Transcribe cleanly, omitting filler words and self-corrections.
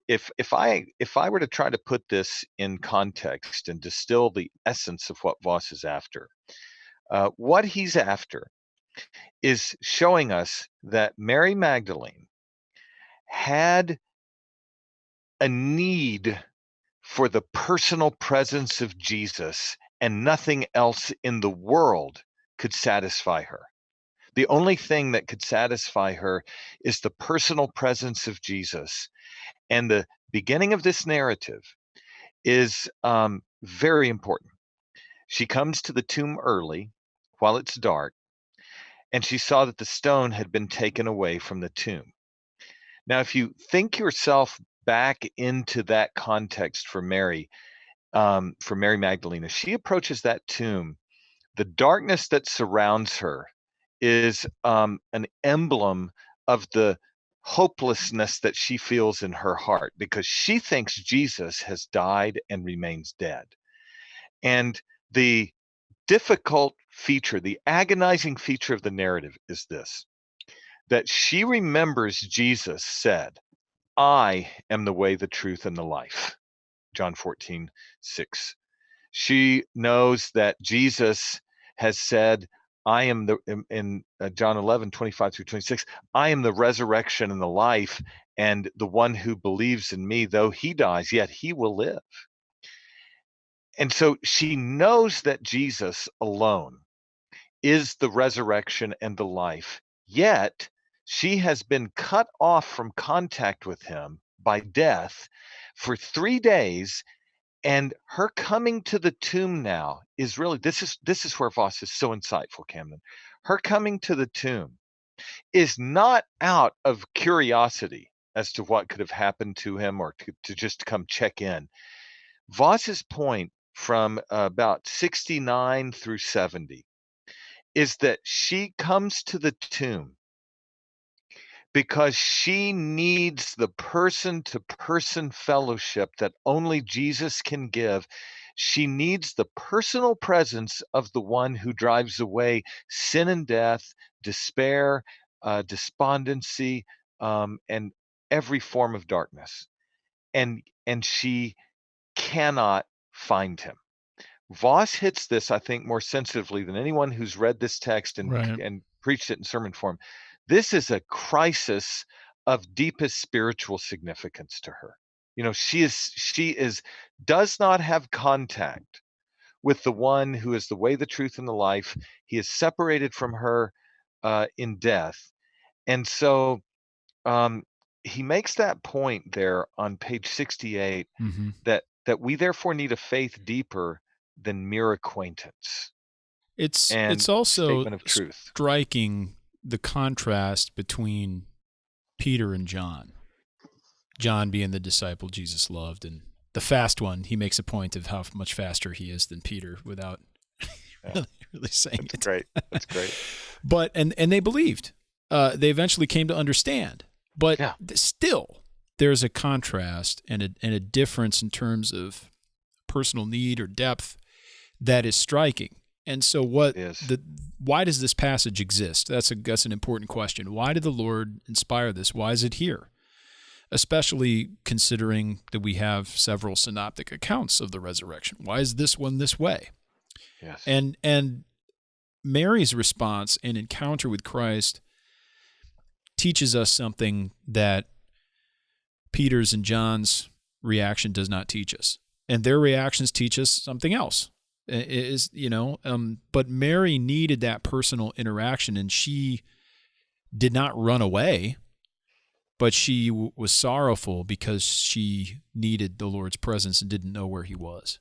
If I were to try to put this in context and distill the essence of what Voss is after, what he's after is showing us that Mary Magdalene had a need for the personal presence of Jesus, and nothing else in the world could satisfy her. The only thing that could satisfy her is the personal presence of Jesus. And the beginning of this narrative is very important. She comes to the tomb early while it's dark, and she saw that the stone had been taken away from the tomb. Now, if you think yourself back into that context for Mary Magdalene, as she approaches that tomb, the darkness that surrounds her is an emblem of the hopelessness that she feels in her heart, because she thinks Jesus has died and remains dead. And the difficult feature, the agonizing feature of the narrative is this, that she remembers Jesus said, "I am the way, the truth, and the life." John 14:6. She knows that Jesus has said, I am in John 11:25-26, I am the resurrection and the life, and the one who believes in me, though he dies, yet he will live. And so she knows that Jesus alone is the resurrection and the life, yet she has been cut off from contact with him by death for 3 days. And her coming to the tomb now is really, this is where Voss is so insightful, Camden. Her coming to the tomb is not out of curiosity as to what could have happened to him, or to just come check in. Voss's point from about 69 through 70 is that she comes to the tomb because she needs the person-to-person fellowship that only Jesus can give. She needs the personal presence of the one who drives away sin and death, despair, despondency, and every form of darkness. And she cannot find him. Voss hits this, I think, more sensitively than anyone who's read this text Right. and preached it in sermon form. This is a crisis of deepest spiritual significance to her. You know, she does not have contact with the one who is the way, the truth, and the life. He is separated from her in death. And so he makes that point there on page 68, Hmm. that we therefore need a faith deeper than mere acquaintance and It's also statement of truth. striking the contrast between Peter and John. John being the disciple Jesus loved, and the fast one, he makes a point of how much faster he is than Peter without Yeah, really saying that's it. great. That's great. But and they believed. They eventually came to understand. But Yeah. still, there's a contrast and a difference in terms of personal need or depth that is striking. And so, It is. why does this passage exist? That's an important question. Why did the Lord inspire this? Why is it here? Especially considering that we have several synoptic accounts of the resurrection. Why is this one this way? Yes. And Mary's response and encounter with Christ teaches us something that Peter's and John's reaction does not teach us. And their reactions teach us something else. But Mary needed that personal interaction, and she did not run away, but she was sorrowful because she needed the Lord's presence and didn't know where he was.